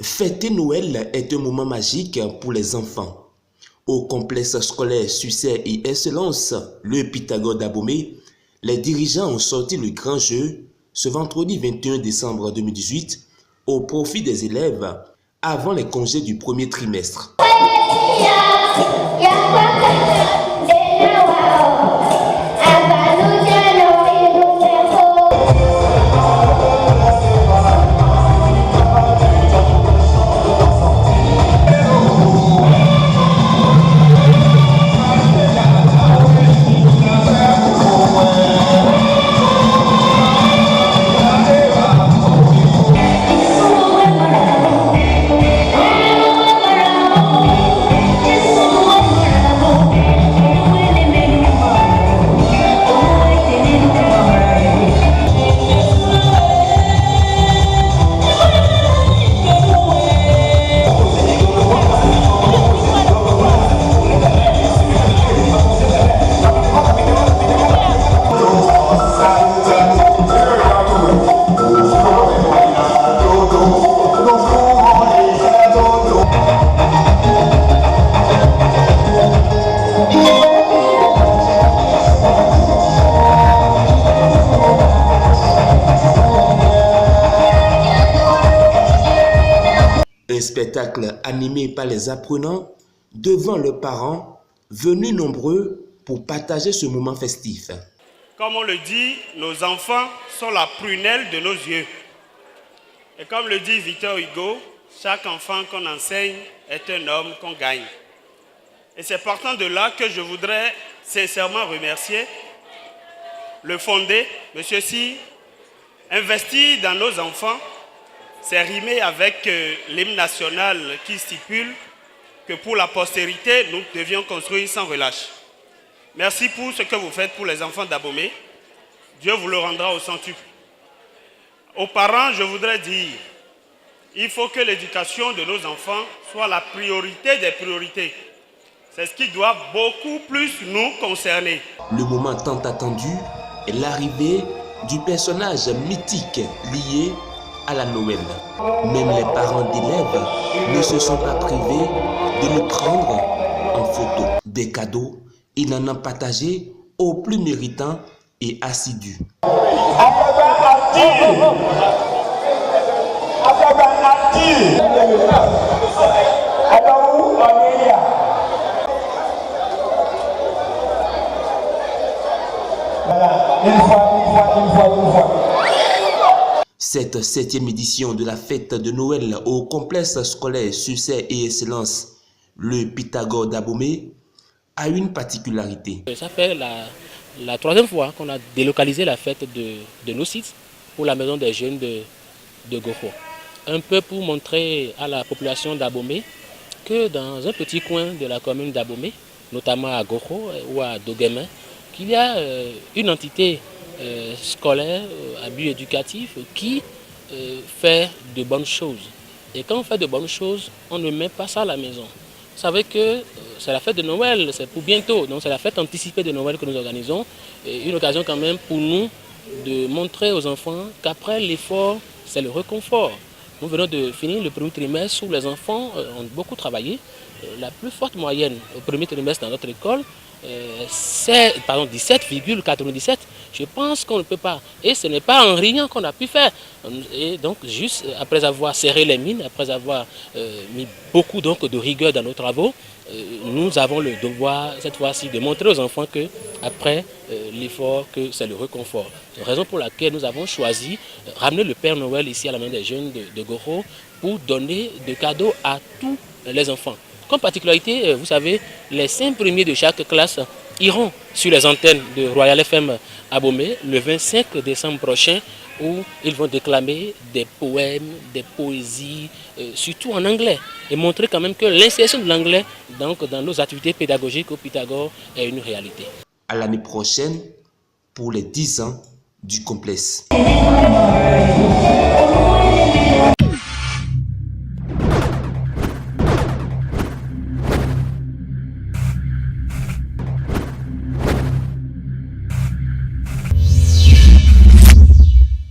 Fêter Noël est un moment magique pour les enfants. Au complexe scolaire Succès et Excellence, le Pythagore d'Abomey, les dirigeants ont sorti le grand jeu ce vendredi 21 décembre 2018 au profit des élèves avant les congés du premier trimestre. Un spectacle animé par les apprenants devant leurs parents, venus nombreux pour partager ce moment festif. Comme on le dit, nos enfants sont la prunelle de nos yeux. Et comme le dit Victor Hugo, chaque enfant qu'on enseigne est un homme qu'on gagne. Et c'est partant de là que je voudrais sincèrement remercier le fondé, M. Sy, investi dans nos enfants. C'est rimé avec l'hymne national qui stipule que pour la postérité, nous devions construire sans relâche. Merci pour ce que vous faites pour les enfants d'Abomey. Dieu vous le rendra au centuple. Aux parents, je voudrais dire, il faut que l'éducation de nos enfants soit la priorité des priorités. C'est ce qui doit beaucoup plus nous concerner. Le moment tant attendu est l'arrivée du personnage mythique lié à la Noël. Même les parents d'élèves ne se sont pas privés de le prendre en photo. Des cadeaux, il en a partagé aux plus méritants et assidus. Cette 7e édition de la fête de Noël au complexe scolaire Succès et Excellence, le Pythagore d'Abomey, a une particularité. Ça fait la 3e fois qu'on a délocalisé la fête de nos sites pour la maison des jeunes de Goro. Un peu pour montrer à la population d'Abomey que dans un petit coin de la commune d'Abomey, notamment à Goro ou à Doguémin, qu'il y a une entité scolaire, à but éducatif, qui fait de bonnes choses. Et quand on fait de bonnes choses, on ne met pas ça à la maison. Vous savez que c'est la fête de Noël, c'est pour bientôt, donc c'est la fête anticipée de Noël que nous organisons. Et une occasion quand même pour nous de montrer aux enfants qu'après l'effort, c'est le réconfort. Nous venons de finir le premier trimestre où les enfants ont beaucoup travaillé. La plus forte moyenne au premier trimestre dans notre école, c'est 17,97. Je pense qu'on ne peut pas. Et ce n'est pas en riant qu'on a pu faire. Et donc, juste après avoir serré les mines, après avoir mis beaucoup donc, de rigueur dans nos travaux, nous avons le devoir, cette fois-ci, de montrer aux enfants qu'après l'effort, que c'est le réconfort. C'est la raison pour laquelle nous avons choisi de ramener le Père Noël ici à la main des jeunes de Goro pour donner des cadeaux à tous les enfants. Comme particularité, vous savez, les 5 premiers de chaque classe iront sur les antennes de Royal FM Abomey le 25 décembre prochain où ils vont déclamer des poèmes, des poésies, surtout en anglais, et montrer quand même que l'insertion de l'anglais dans nos activités pédagogiques au Pythagore est une réalité. À l'année prochaine pour les 10 ans du complexe.